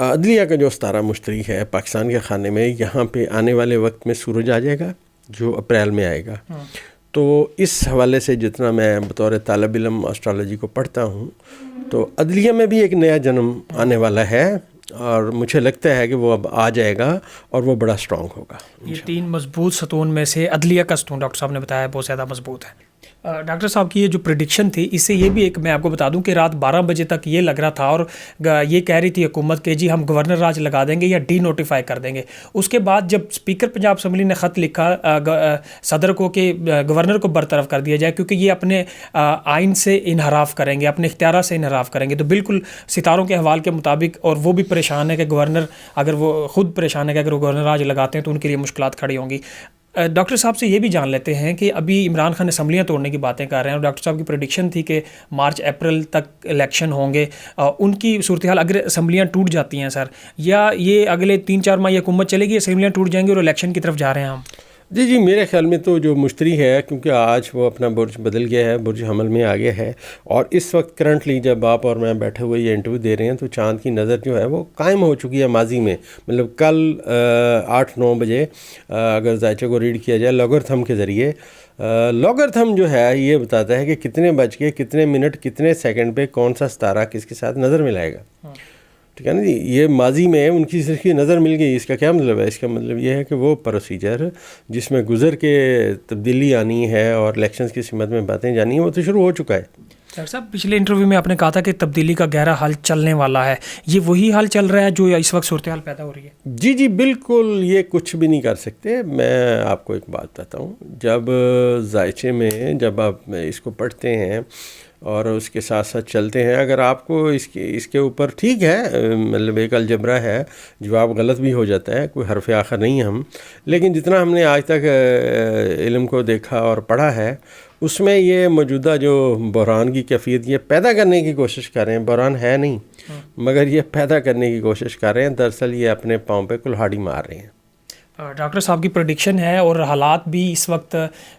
عدلیہ کا جو ستارہ مشتری ہے پاکستان کے خانے میں، یہاں پہ آنے والے وقت میں سورج آ جائے گا جو اپریل میں آئے گا. تو اس حوالے سے جتنا میں بطور طالب علم اسٹرالوجی کو پڑھتا ہوں تو عدلیہ میں بھی ایک نیا جنم آنے والا ہے، اور مجھے لگتا ہے کہ وہ اب آ جائے گا اور وہ بڑا اسٹرانگ ہوگا. یہ 3 مضبوط ستون میں سے عدلیہ کا ستون ڈاکٹر صاحب نے بتایا بہت زیادہ مضبوط ہے. ڈاکٹر صاحب کی یہ جو پریڈکشن تھی، اس سے یہ بھی ایک میں آپ کو بتا دوں کہ رات 12 بجے تک یہ لگ رہا تھا، اور یہ کہہ رہی تھی حکومت کہ جی ہم گورنر راج لگا دیں گے یا ڈی نوٹیفائی کر دیں گے. اس کے بعد جب اسپیکر پنجاب اسمبلی نے خط لکھا صدر کو کہ گورنر کو برطرف کر دیا جائے کیونکہ یہ اپنے آئین سے انحراف کریں گے، اپنے اختیارات سے انحراف کریں گے، تو بالکل ستاروں کے حوال کے مطابق، اور وہ بھی پریشان ہے کہ گورنر، اگر وہ خود پریشان ہے کہ اگر وہ گورنر راج لگاتے ہیں تو ان کے لیے مشکلات کھڑی ہوں گی. ڈاکٹر صاحب سے یہ بھی جان لیتے ہیں کہ ابھی عمران خان اسمبلیاں توڑنے کی باتیں کر رہے ہیں، اور ڈاکٹر صاحب کی پریڈکشن تھی کہ مارچ اپریل تک الیکشن ہوں گے. ان کی صورتحال اگر اسمبلیاں ٹوٹ جاتی ہیں سر، یا یہ اگلے 3-4 ماہ یہ حکومت چلے گی، اسمبلیاں ٹوٹ جائیں گی اور الیکشن کی طرف جا رہے ہیں ہم؟ جی میرے خیال میں تو جو مشتری ہے، کیونکہ آج وہ اپنا برج بدل گیا ہے، برج حمل میں آ گیا ہے، اور اس وقت کرنٹلی جب آپ اور میں بیٹھے ہوئے یہ انٹرویو دے رہے ہیں تو چاند کی نظر جو ہے وہ قائم ہو چکی ہے ماضی میں. مطلب کل 8-9 بجے اگر ذائچے کو ریڈ کیا جائے لاگرتھم کے ذریعے، لاگرتھم جو ہے یہ بتاتا ہے کہ کتنے بج کے کتنے منٹ کتنے سیکنڈ پہ کون سا ستارہ کس کے ساتھ نظر ملائے گا. ٹھیک ہے نا جی. یہ ماضی میں ان کی صرف نظر مل گئی. اس کا کیا مطلب ہے؟ اس کا مطلب یہ ہے کہ وہ پروسیجر جس میں گزر کے تبدیلی آنی ہے اور الیکشنز کی سمت میں باتیں جانی ہیں وہ تو شروع ہو چکا ہے. ڈاکٹر صاحب پچھلے انٹرویو میں آپ نے کہا تھا کہ تبدیلی کا گہرا حل چلنے والا ہے، یہ وہی حل چل رہا ہے جو اس وقت صورتحال پیدا ہو رہی ہے؟ جی بالکل، یہ کچھ بھی نہیں کر سکتے. میں آپ کو ایک بات بتاتا ہوں، جب ذائچے میں جب آپ اس کو پڑھتے ہیں اور اس کے ساتھ ساتھ چلتے ہیں، اگر آپ کو اس کے اوپر ٹھیک ہے، مطلب ایک الجبرا ہے، جواب غلط بھی ہو جاتا ہے، کوئی حرف آخر نہیں ہم، لیکن جتنا ہم نے آج تک علم کو دیکھا اور پڑھا ہے اس میں یہ موجودہ جو بحران کی کیفیت یہ پیدا کرنے کی کوشش کر رہے ہیں. بحران ہے نہیں مگر یہ پیدا کرنے کی کوشش کر رہے ہیں. دراصل یہ اپنے پاؤں پہ کلہاڑی مار رہے ہیں. ڈاکٹر صاحب کی پریڈکشن ہے، اور حالات بھی اس وقت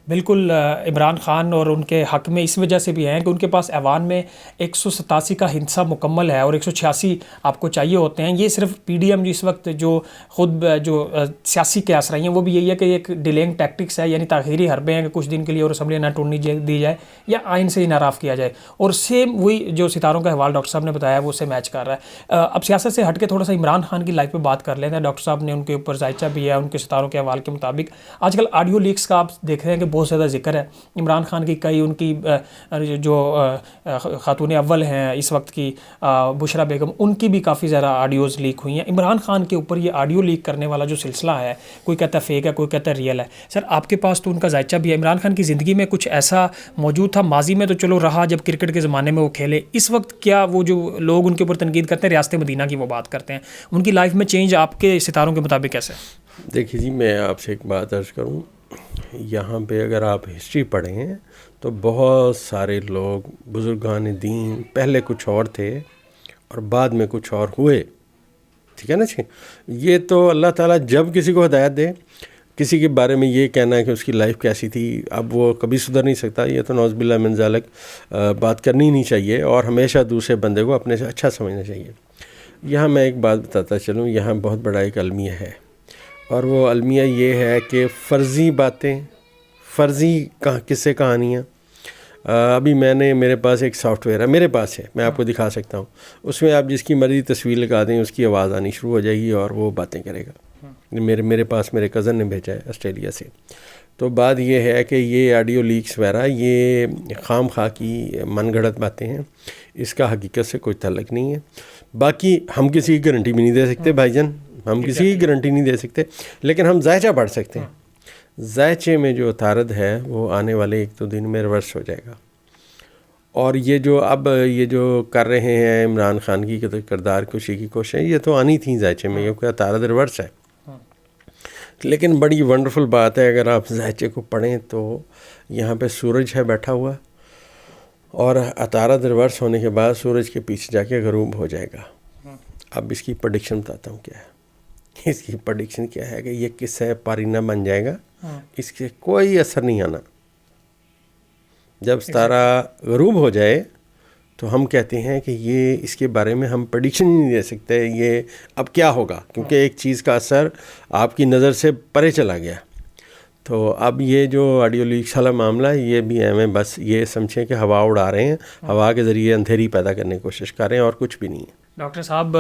بالکل عمران خان اور ان کے حق میں اس وجہ سے بھی ہیں کہ ان کے پاس ایوان میں 187 کا ہندسہ مکمل ہے اور 186 آپ کو چاہیے ہوتے ہیں. یہ صرف پی ڈی ایم اس وقت جو خود جو سیاسی قیاس رہی ہیں وہ بھی یہی ہے کہ ایک ڈیلینگ ٹیکٹکس ہے، یعنی تاخیری حربیں ہیں کہ کچھ دن کے لیے اور اسمبلی نہ ٹوڑنے دی جائے یا آئین سے انحراف کیا جائے. اور سیم وہی جو ستاروں کا حوال ڈاکٹر صاحب نے بتایا وہ اس سے میچ کر رہا ہے. اب سیاست سے ہٹ کے تھوڑا سا عمران خان کی لائف پہ بات کر لیتے ہیں. ڈاکٹر صاحب نے ان کے اوپر ذائچہ بھی ہے، ان کے ستاروں کے حوال کے مطابق آج کل آڈیو لیکس کا آپ دیکھ رہے ہیں کہ بہت زیادہ ذکر ہے. عمران خان کی کئی، ان کی جو خاتون اول ہیں اس وقت کی بشرا بیگم، ان کی بھی کافی زیادہ آڈیوز لیک ہوئی ہیں. عمران خان کے اوپر یہ آڈیو لیک کرنے والا جو سلسلہ ہے، کوئی کہتا ہے فیک ہے، کوئی کہتا ہے ریئل ہے. سر آپ کے پاس تو ان کا ذائچہ بھی ہے. عمران خان کی زندگی میں کچھ ایسا موجود تھا ماضی میں تو چلو رہا جب کرکٹ کے زمانے میں وہ کھیلے، اس وقت کیا وہ جو لوگ ان کے اوپر تنقید کرتے ہیں ریاست مدینہ کی وہ بات کرتے ہیں، ان کی لائف میں چینج آپ کے ستاروں کے مطابق کیسے؟ دیکھیے جی میں آپ سے ایک بات عرض کروں، یہاں پہ اگر آپ ہسٹری پڑھیں تو بہت سارے لوگ بزرگان دین پہلے کچھ اور تھے اور بعد میں کچھ اور ہوئے. ٹھیک ہے نا جی. یہ تو اللہ تعالیٰ جب کسی کو ہدایت دے، کسی کے بارے میں یہ کہنا ہے کہ اس کی لائف کیسی تھی، اب وہ کبھی سدھر نہیں سکتا. یہ تو نعوذ باللہ من ذالک بات کرنی نہیں چاہیے، اور ہمیشہ دوسرے بندے کو اپنے سے اچھا سمجھنا چاہیے. یہاں میں ایک بات بتاتا چلوں، یہاں بہت بڑا ایک المیہ ہے، اور وہ المیہ یہ ہے کہ فرضی باتیں، فرضی قصے کہانیاں. ابھی میرے پاس ایک سافٹ ویئر ہے، میرے پاس ہے، میں آپ کو دکھا سکتا ہوں. اس میں آپ جس کی مرضی تصویر لگا دیں اس کی آواز آنی شروع ہو جائے گی اور وہ باتیں کرے گا. میرے پاس میرے کزن نے بھیجا ہے آسٹریلیا سے. تو بات یہ ہے کہ یہ آڈیو لیکس وغیرہ یہ خام خواہ کی من گھڑت باتیں ہیں، اس کا حقیقت سے کوئی تعلق نہیں ہے. باقی ہم کسی کی گارنٹی بھی نہیں دے سکتے بھائی جان، ہم کسی کی گارنٹی نہیں دے سکتے، لیکن ہم ذائچہ پڑھ سکتے ہیں. ذائچے میں جو طارد ہے وہ آنے والے 1-2 دن میں ریورس ہو جائے گا. اور یہ جو کر رہے ہیں عمران خان کی کردار کشی کی کوششیں، یہ تو آنی تھیں ذائچے میں، کیونکہ طارد ریورس ہے. لیکن بڑی ونڈرفل بات ہے، اگر آپ ذائچے کو پڑھیں تو یہاں پہ سورج ہے بیٹھا ہوا، اور عطارد ریورس ہونے کے بعد سورج کے پیچھے جا کے غروب ہو جائے گا. اب اس کی پریڈکشن بتاتا ہوں کیا ہے. اس کی پریڈکشن کیا ہے کہ یہ قصہ پارینہ بن جائے گا، اس کے کوئی اثر نہیں آنا. جب ستارہ غروب ہو جائے تو ہم کہتے ہیں کہ یہ اس کے بارے میں ہم پریڈکشن ہی نہیں دے سکتے یہ اب کیا ہوگا، کیونکہ ایک چیز کا اثر آپ کی نظر سے پرے چلا گیا. تو اب یہ جو آڈیو لیکس والا معاملہ ہے یہ بھی ہمیں بس یہ سمجھیں کہ ہوا اڑا رہے ہیں، ہوا کے ذریعے اندھیری پیدا کرنے کی کوشش کر رہے ہیں اور کچھ بھی نہیں ہے. ڈاکٹر صاحب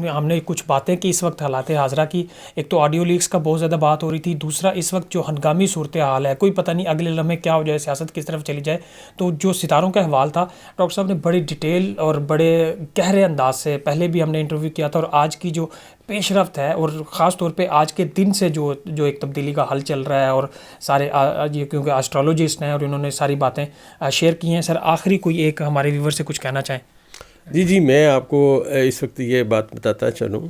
ہم نے کچھ باتیں کی اس وقت حالات حاضرہ کی. ایک تو آڈیو لیکس کا بہت زیادہ بات ہو رہی تھی، دوسرا اس وقت جو ہنگامی صورتحال ہے، کوئی پتہ نہیں اگلے لمحے کیا ہو جائے، سیاست کس طرف چلی جائے. تو جو ستاروں کا احوال تھا ڈاکٹر صاحب نے بڑی ڈیٹیل اور بڑے گہرے انداز سے پہلے بھی ہم نے انٹرویو کیا تھا، اور آج کی جو پیش رفت ہے اور خاص طور پہ آج کے دن سے جو ایک تبدیلی کا حل چل رہا ہے، اور سارے یہ کیونکہ ایسٹرولوجسٹ ہیں اور انہوں نے ساری باتیں شیئر کی ہیں. سر آخری کوئی ایک ہمارے ویور سے کچھ کہنا چاہیں؟ جی میں آپ کو اس وقت یہ بات بتاتا چلوں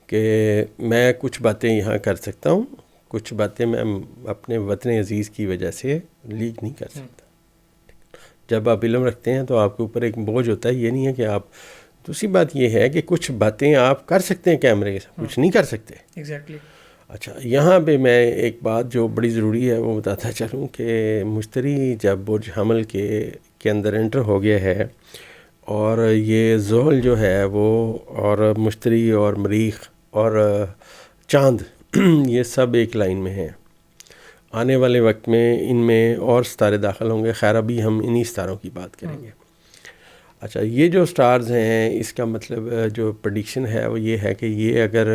کہ میں کچھ باتیں یہاں کر سکتا ہوں، کچھ باتیں میں اپنے وطن عزیز کی وجہ سے لیک نہیں کر سکتا. جب آپ علم رکھتے ہیں تو آپ کے اوپر ایک بوجھ ہوتا ہے، یہ نہیں ہے کہ آپ. دوسری بات یہ ہے کہ کچھ باتیں آپ کر سکتے ہیں کیمرے کے ساتھ، کچھ نہیں کر سکتے. ایگزیکٹلی. اچھا یہاں پہ میں ایک بات جو بڑی ضروری ہے وہ بتاتا چلوں کہ مشتری جب برج حمل کے اندر انٹر ہو گیا ہے، اور یہ زحل جو ہے وہ اور مشتری اور مریخ اور چاند یہ سب ایک لائن میں ہیں. آنے والے وقت میں ان میں اور ستارے داخل ہوں گے، خیر ابھی ہم انہی ستاروں کی بات کریں گے. اچھا یہ جو سٹارز ہیں اس کا مطلب جو پریڈکشن ہے وہ یہ ہے کہ یہ اگر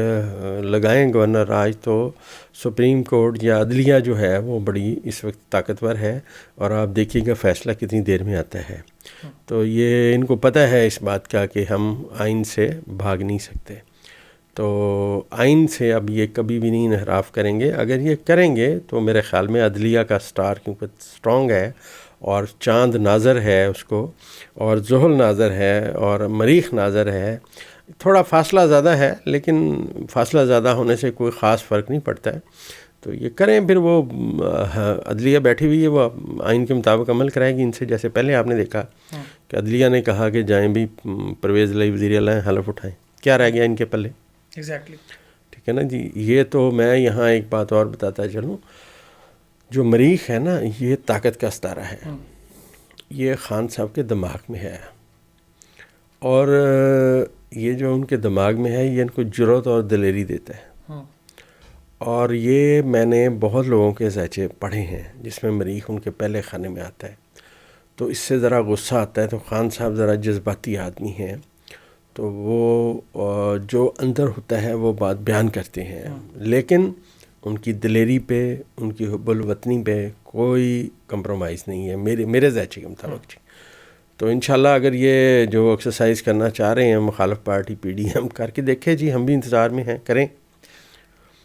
لگائیں گورنر راج تو سپریم کورٹ یا عدلیہ جو ہے وہ بڑی اس وقت طاقتور ہے، اور آپ دیکھیے گا فیصلہ کتنی دیر میں آتا ہے. تو یہ ان کو پتہ ہے اس بات کا کہ ہم آئین سے بھاگ نہیں سکتے. تو آئین سے اب یہ کبھی بھی نہیں انحراف کریں گے. اگر یہ کریں گے تو میرے خیال میں عدلیہ کا سٹار کیونکہ سٹرونگ ہے، اور چاند ناظر ہے اس کو، اور زحل ناظر ہے، اور مریخ ناظر ہے. تھوڑا فاصلہ زیادہ ہے لیکن فاصلہ زیادہ ہونے سے کوئی خاص فرق نہیں پڑتا ہے. تو یہ کریں، پھر وہ عدلیہ بیٹھی ہوئی ہے، وہ آئین کے مطابق عمل کرائے گی ان سے. جیسے پہلے آپ نے دیکھا کہ عدلیہ نے کہا کہ جائیں بھی پرویز علیہ وزیر اعلیٰ حلف اٹھائیں، کیا رہ گیا ان کے پلے؟ ایگزیکٹلی. ٹھیک ہے نا جی. یہ تو میں یہاں ایک بات اور بتاتا چلوں، جو مریخ ہے نا یہ طاقت کا ستارہ ہے، یہ خان صاحب کے دماغ میں ہے، اور یہ جو ان کے دماغ میں ہے یہ ان کو جرأت اور دلیری دیتا ہے. اور یہ میں نے بہت لوگوں کے ذائچے پڑھے ہیں جس میں مریخ ان کے پہلے خانے میں آتا ہے، تو اس سے ذرا غصہ آتا ہے. تو خان صاحب ذرا جذباتی آدمی ہیں، تو وہ جو اندر ہوتا ہے وہ بات بیان کرتے ہیں، لیکن ان کی دلیری پہ، ان کی حب الوطنی پہ کوئی کمپرومائز نہیں ہے میرے ذائچے کے مطابق. جی تو انشاءاللہ اگر یہ جو ایکسرسائز کرنا چاہ رہے ہیں مخالف پارٹی پی ڈی ایم کر کے دیکھیں جی، ہم بھی انتظار میں ہیں، کریں.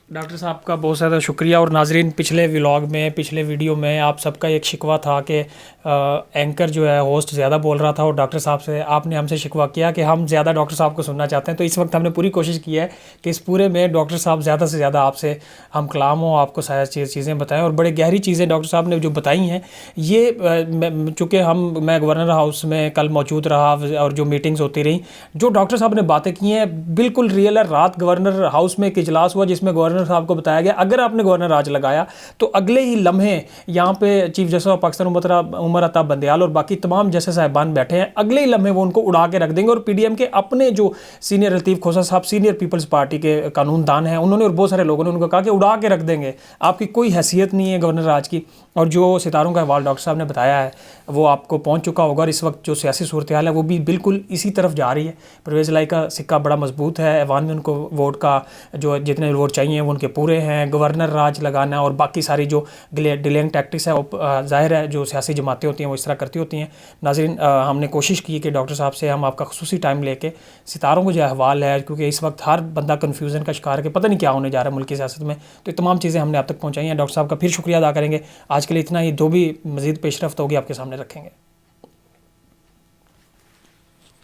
ڈاکٹر صاحب کا بہت زیادہ شکریہ. اور ناظرین پچھلے ولاگ میں، پچھلے ویڈیو میں آپ سب کا ایک شکوہ تھا کہ اینکر جو ہے ہوسٹ زیادہ بول رہا تھا، اور ڈاکٹر صاحب سے آپ نے ہم سے شکوہ کیا کہ ہم زیادہ ڈاکٹر صاحب کو سننا چاہتے ہیں. تو اس وقت ہم نے پوری کوشش کی ہے کہ اس پورے میں ڈاکٹر صاحب زیادہ سے زیادہ آپ سے ہم کلام ہوں، آپ کو ساری چیزیں بتائیں. اور بڑے گہری چیزیں ڈاکٹر صاحب نے جو بتائی ہیں، یہ چونکہ میں گورنر ہاؤس میں کل موجود رہا اور جو میٹنگز ہوتی رہیں، جو ڈاکٹر صاحب نے باتیں کی ہیں بالکل ریئل ہے. رات گورنر ہاؤس میں ایک اجلاس ہوا جس میں گورنر صاحب کو بتایا گیا اگر آپ نے گورنر راج لگایا تو اگلے ہی لمحے یہاں پہ chief justice of Pakistan Umar Ata Bandial اور باقی تمام جیسے صاحبان بیٹھے ہیں، اگلے ہی لمحے وہ ان کو اڑا کے رکھ دیں گے. اور پی ڈی ایم کے اپنے جو سینئر لطیف کھوسہ صاحب سینئر پیپلز پارٹی کے قانون دان ہیں، انہوں نے اور بہت سارے لوگوں نے ان کو کہا کہ اڑا کے رکھ دیں گے، آپ کی کوئی حیثیت نہیں ہے گورنر راج کی. اور جو ستاروں کا احوال ڈاکٹر صاحب نے بتایا ہے وہ آپ کو پہنچ چکا ہوگا. اور اس وقت جو سیاسی صورتحال ہے وہ بھی بالکل اسی طرف جا رہی ہے. پرویز الہی کا سکہ بڑا مضبوط ہے، ایوان میں ان کو ووٹ کا جو جتنے ووٹ چاہیے وہ ان کے پورے ہیں. گورنر راج لگانا اور باقی ساری جو ڈیلینگ ٹیکٹکس ہے وہ ظاہر ہے جو سیاسی جماعتیں ہوتی ہیں وہ اس طرح کرتی ہوتی ہیں. ناظرین ہم نے کوشش کی کہ ڈاکٹر صاحب سے ہم آپ کا خصوصی ٹائم لے کے ستاروں کو جو احوال ہے، کیونکہ اس وقت ہر بندہ کنفیوژن کا شکار ہے کہ پتہ نہیں کیا ہونے جا رہا ہے ملک کی سیاست میں، تو یہ تمام چیزیں ہم نے آپ تک پہنچائی ہیں. ڈاکٹر صاحب کا پھر شکریہ ادا کریں گے. آج کے لیے اتنا ہی، جو بھی مزید پیش رفت ہوگی آپ کے سامنے رکھیں گے.